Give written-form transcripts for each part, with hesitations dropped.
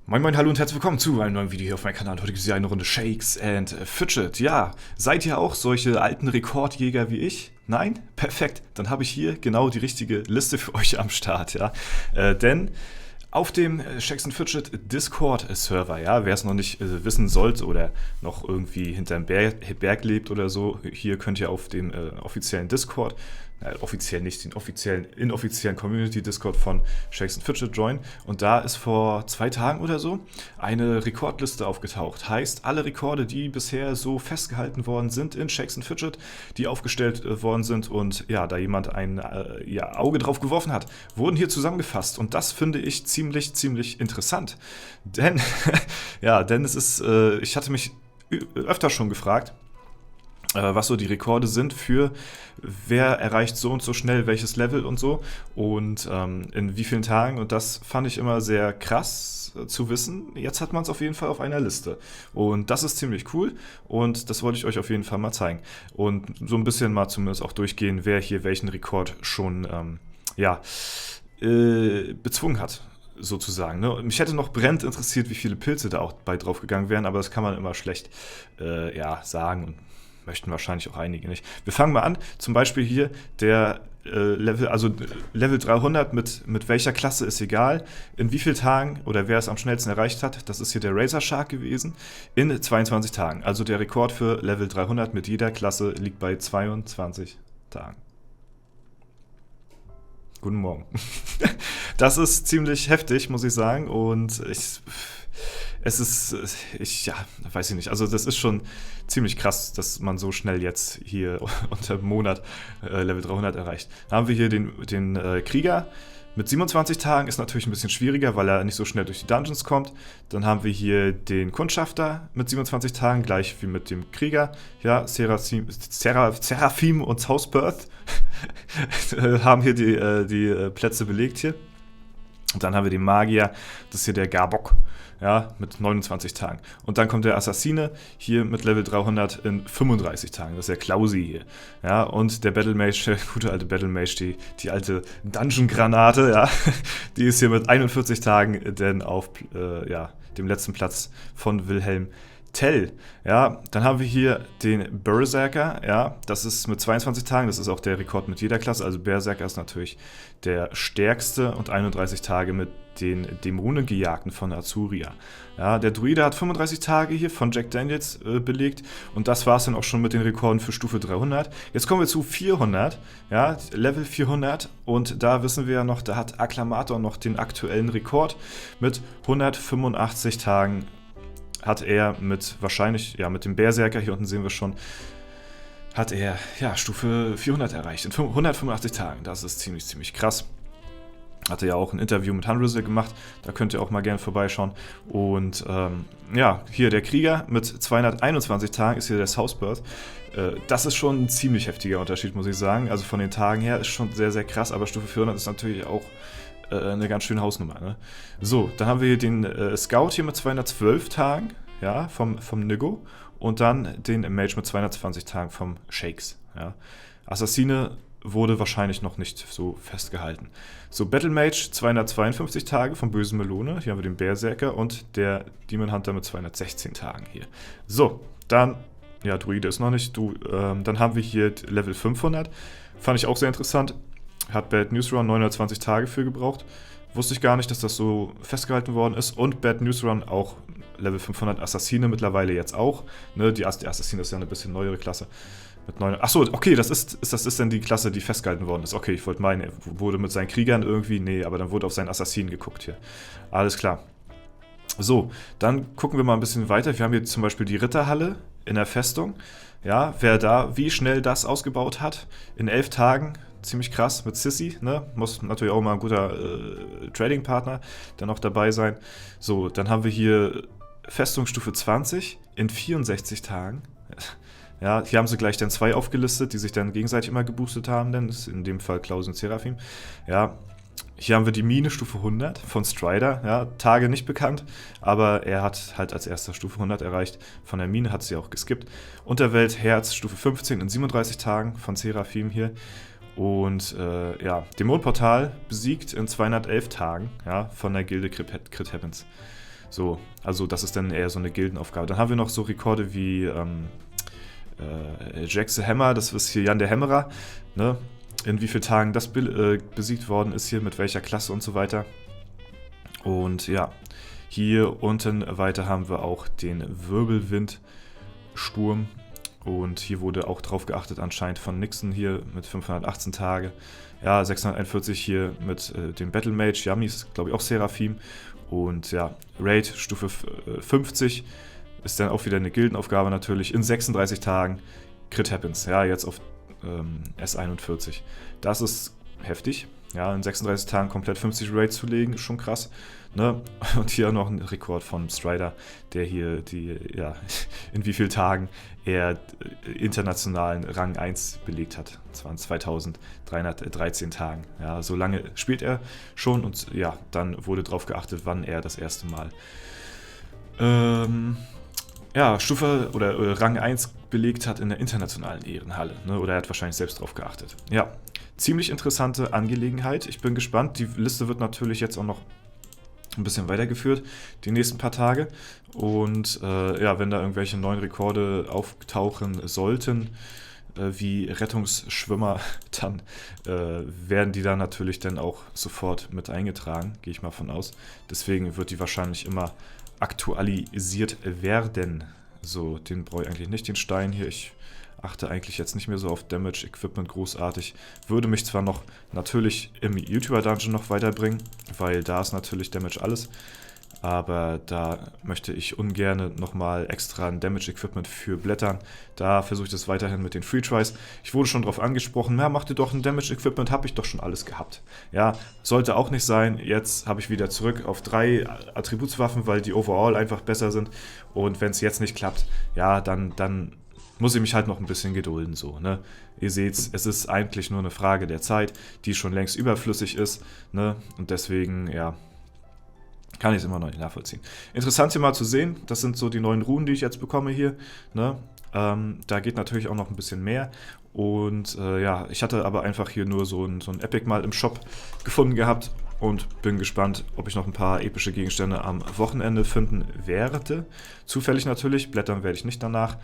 Moin Moin, hallo und herzlich willkommen zu einem neuen Video hier auf meinem Kanal. Heute gibt es hier eine Runde Shakes and Fidget. Ja, seid ihr auch solche alten Rekordjäger wie ich? Nein? Perfekt. Dann habe ich hier genau die richtige Liste für euch am Start, ja. Denn auf dem Shakes and Fidget Discord-Server, ja, wer es noch nicht wissen sollte oder noch irgendwie hinterm Berg lebt oder so, hier könnt ihr auf dem offiziellen Discord, offiziell nicht, den inoffiziellen Community-Discord von Shakes and Fidget joinen. Und da ist vor 2 Tagen oder so eine Rekordliste aufgetaucht. Heißt, alle Rekorde, die bisher so festgehalten worden sind in Shakes and Fidget, die aufgestellt worden sind und ja, da jemand ein Auge drauf geworfen hat, wurden hier zusammengefasst. Und das finde ich ziemlich interessant. Denn, ja, denn es ist, ich hatte mich öfter schon gefragt, was so die Rekorde sind für wer erreicht so und so schnell welches Level und so und in wie vielen Tagen, und das fand ich immer sehr krass zu wissen. Jetzt hat man es auf jeden Fall auf einer Liste und das ist ziemlich cool und das wollte ich euch auf jeden Fall mal zeigen und so ein bisschen mal zumindest auch durchgehen, wer hier welchen Rekord schon bezwungen hat. Sozusagen. Ne? Mich hätte noch brennend interessiert, wie viele Pilze da auch bei drauf gegangen wären, aber das kann man immer schlecht sagen und möchten wahrscheinlich auch einige nicht. Wir fangen mal an, zum Beispiel hier der Level 300 mit welcher Klasse ist egal, in wie vielen Tagen oder wer es am schnellsten erreicht hat, das ist hier der Razor Shark gewesen, in 22 Tagen. Also der Rekord für Level 300 mit jeder Klasse liegt bei 22 Tagen. Guten Morgen. Das ist ziemlich heftig, muss ich sagen. Und weiß ich nicht. Also das ist schon ziemlich krass, dass man so schnell jetzt hier unter einem Monat Level 300 erreicht. Dann haben wir hier den Krieger. Mit 27 Tagen ist natürlich ein bisschen schwieriger, weil er nicht so schnell durch die Dungeons kommt. Dann haben wir hier den Kundschafter mit 27 Tagen, gleich wie mit dem Krieger. Ja, Seraphim und Housebirth haben hier die Plätze belegt hier. Und dann haben wir den Magier, das ist hier der Garbok, ja, mit 29 Tagen. Und dann kommt der Assassine hier mit Level 300 in 35 Tagen, das ist der Klausi hier. Ja, und der Battle Mage, der gute alte Battle Mage, die alte Dungeon-Granate, ja, die ist hier mit 41 Tagen denn auf dem letzten Platz von Wilhelm Tell. Ja, dann haben wir hier den Berserker, ja, das ist mit 22 Tagen, das ist auch der Rekord mit jeder Klasse, also Berserker ist natürlich der stärkste und 31 Tage mit den Dämonengejagten von Azuria. Ja, der Druide hat 35 Tage hier von Jack Daniels belegt und das war es dann auch schon mit den Rekorden für Stufe 300. Jetzt kommen wir zu 400, ja, Level 400 und da wissen wir ja noch, da hat Acclamator noch den aktuellen Rekord mit 185 Tagen. Hat er mit dem Berserker, hier unten sehen wir schon, hat er Stufe 400 erreicht in 185 Tagen. Das ist ziemlich krass. Hatte ja auch ein Interview mit Hunrizzle gemacht, da könnt ihr auch mal gerne vorbeischauen. Und hier der Krieger mit 221 Tagen ist hier der Housebirth. Das ist schon ein ziemlich heftiger Unterschied, muss ich sagen. Also von den Tagen her ist schon sehr krass, aber Stufe 400 ist natürlich auch eine ganz schöne Hausnummer. Ne? So, dann haben wir hier den Scout hier mit 212 Tagen, ja, vom Nigo. Und dann den Mage mit 220 Tagen vom Shakes. Ja. Assassine wurde wahrscheinlich noch nicht so festgehalten. So, Battle Mage 252 Tage vom bösen Melone. Hier haben wir den Berserker und der Demon Hunter mit 216 Tagen hier. So, dann, ja, Druide ist noch nicht. Dann haben wir hier Level 500. Fand ich auch sehr interessant. Hat Bad News Run 920 Tage für gebraucht. Wusste ich gar nicht, dass das so festgehalten worden ist. Und Bad News Run auch Level 500 Assassine mittlerweile jetzt auch. Ne, die Assassine ist ja eine bisschen neuere Klasse. Mit 9. Achso, okay, das ist dann die Klasse, die festgehalten worden ist. Okay, ich wollte meinen, er wurde mit seinen Kriegern irgendwie. Nee, aber dann wurde auf seinen Assassinen geguckt hier. Alles klar. So, dann gucken wir mal ein bisschen weiter. Wir haben hier zum Beispiel die Ritterhalle in der Festung. Ja, wer da wie schnell das ausgebaut hat. In 11 Tagen. Ziemlich krass mit Sissy, ne? Muss natürlich auch mal ein guter Trading-Partner dann noch dabei sein. So, dann haben wir hier Festungsstufe 20 in 64 Tagen. Ja, hier haben sie gleich dann 2 aufgelistet, die sich dann gegenseitig immer geboostet haben, denn das ist in dem Fall Klaus und Seraphim. Ja, hier haben wir die Mine Stufe 100 von Strider, ja, Tage nicht bekannt, aber er hat halt als erster Stufe 100 erreicht. Von der Mine hat sie auch geskippt. Unterwelt Herz Stufe 15 in 37 Tagen von Seraphim hier. Und Dämonenportal besiegt in 211 Tagen, ja, von der Gilde Crit Happens. So, also das ist dann eher so eine Gildenaufgabe. Dann haben wir noch so Rekorde wie Jack the Hammer, das ist hier Jan der Hämmerer, ne? In wie vielen Tagen das besiegt worden ist hier, mit welcher Klasse und so weiter. Und ja, hier unten weiter haben wir auch den Wirbelwindsturm. Und hier wurde auch drauf geachtet anscheinend von Nixon hier mit 518 Tage. Ja, 641 hier mit dem Battle Mage, Yamis, glaube ich auch Seraphim. Und ja, Raid Stufe 50 ist dann auch wieder eine Gildenaufgabe natürlich in 36 Tagen. Crit Happens, ja, jetzt auf S41. Das ist heftig. Ja, in 36 Tagen komplett 50 Raids zu legen, ist schon krass. Ne? Und hier noch ein Rekord von Strider, der hier in wie vielen Tagen er internationalen Rang 1 belegt hat. Das waren 2313 Tagen. Ja, so lange spielt er schon und ja, dann wurde darauf geachtet, wann er das erste Mal Stufe oder Rang 1 belegt hat in der internationalen Ehrenhalle. Ne? Oder er hat wahrscheinlich selbst drauf geachtet. Ja, ziemlich interessante Angelegenheit. Ich bin gespannt. Die Liste wird natürlich jetzt auch noch ein bisschen weitergeführt, die nächsten paar Tage. Und wenn da irgendwelche neuen Rekorde auftauchen sollten, wie Rettungsschwimmer, dann werden die da natürlich dann auch sofort mit eingetragen, gehe ich mal von aus. Deswegen wird die wahrscheinlich immer aktualisiert werden. So, den brauche ich eigentlich nicht, den Stein hier. Ich achte eigentlich jetzt nicht mehr so auf Damage Equipment großartig. Würde mich zwar noch natürlich im YouTuber Dungeon noch weiterbringen, weil da ist natürlich Damage alles. Aber da möchte ich ungern nochmal extra ein Damage Equipment für blättern. Da versuche ich das weiterhin mit den Free Tries. Ich wurde schon darauf angesprochen, ja, mach dir doch ein Damage Equipment, habe ich doch schon alles gehabt. Ja, sollte auch nicht sein. Jetzt habe ich wieder zurück auf 3 Attributswaffen, weil die overall einfach besser sind. Und wenn es jetzt nicht klappt, ja, dann muss ich mich halt noch ein bisschen gedulden, so, ne? Ihr seht, es ist eigentlich nur eine Frage der Zeit, die schon längst überflüssig ist, ne? Und deswegen, ja, kann ich es immer noch nicht nachvollziehen. Interessant hier mal zu sehen, das sind so die neuen Runen, die ich jetzt bekomme hier, ne? Da geht natürlich auch noch ein bisschen mehr. Und ich hatte aber einfach hier nur so ein Epic mal im Shop gefunden gehabt und bin gespannt, ob ich noch ein paar epische Gegenstände am Wochenende finden werde. Zufällig natürlich, blättern werde ich nicht danach.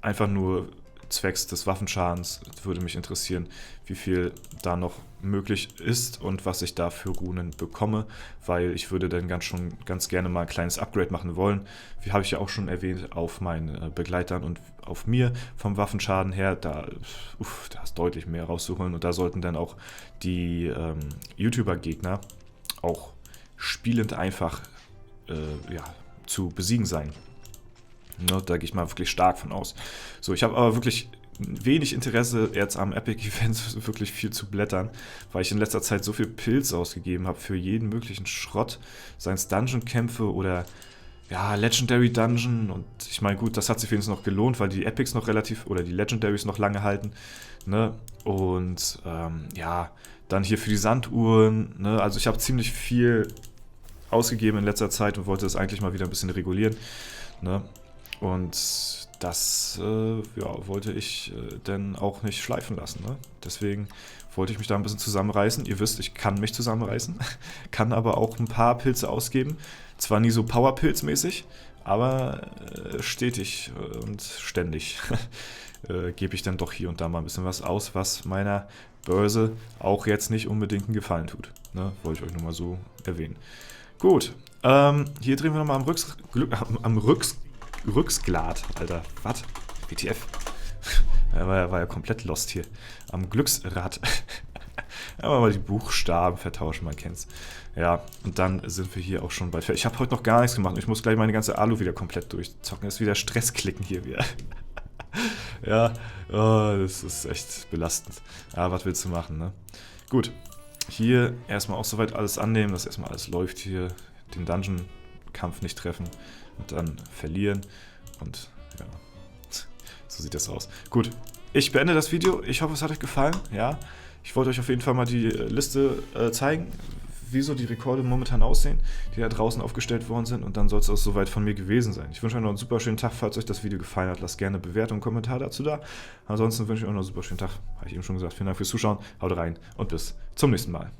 Einfach nur zwecks des Waffenschadens würde mich interessieren, wie viel da noch möglich ist und was ich da für Runen bekomme, weil ich würde dann ganz gerne mal ein kleines Upgrade machen wollen. Wie habe ich ja auch schon erwähnt, auf meinen Begleitern und auf mir vom Waffenschaden her, da ist deutlich mehr rauszuholen und da sollten dann auch die YouTuber-Gegner auch spielend einfach zu besiegen sein. Ne, da gehe ich mal wirklich stark von aus. So, ich habe aber wirklich wenig Interesse jetzt am Epic-Event wirklich viel zu blättern, weil ich in letzter Zeit so viel Pilz ausgegeben habe für jeden möglichen Schrott, seien es Dungeon-Kämpfe oder Legendary Dungeon. Und ich meine, gut, das hat sich wenigstens noch gelohnt, weil die Epics noch die Legendaries noch lange halten. Ne? Und dann hier für die Sanduhren. Ne? Also ich habe ziemlich viel ausgegeben in letzter Zeit und wollte das eigentlich mal wieder ein bisschen regulieren. Ne? Und das wollte ich dann auch nicht schleifen lassen. Ne? Deswegen wollte ich mich da ein bisschen zusammenreißen. Ihr wisst, ich kann mich zusammenreißen, kann aber auch ein paar Pilze ausgeben. Zwar nie so Powerpilz-mäßig, aber stetig und ständig gebe ich dann doch hier und da mal ein bisschen was aus, was meiner Börse auch jetzt nicht unbedingt einen Gefallen tut. Ne? Wollte ich euch nur mal so erwähnen. Gut, hier drehen wir nochmal am Rücksglat, Alter, was? WTF? Er war ja komplett lost hier. Am Glücksrad. Aber mal die Buchstaben vertauschen, man kennt's. Ja, und dann sind wir hier auch schon bald fertig. Ich habe heute noch gar nichts gemacht. Ich muss gleich meine ganze Alu wieder komplett durchzocken. Das ist wieder Stressklicken hier wieder. Ja, das ist echt belastend. Aber was willst du machen, ne? Gut, hier erstmal auch soweit alles annehmen, dass erstmal alles läuft hier. Den Dungeon-Kampf nicht treffen. Und dann verlieren und ja, so sieht das aus. Gut, ich beende das Video. Ich hoffe, es hat euch gefallen. Ja, ich wollte euch auf jeden Fall mal die Liste zeigen, wie so die Rekorde momentan aussehen, die da draußen aufgestellt worden sind und dann soll es auch soweit von mir gewesen sein. Ich wünsche euch noch einen super schönen Tag. Falls euch das Video gefallen hat, lasst gerne eine Bewertung und einen Kommentar dazu da. Ansonsten wünsche ich euch noch einen super schönen Tag. Habe ich eben schon gesagt. Vielen Dank fürs Zuschauen. Haut rein und bis zum nächsten Mal.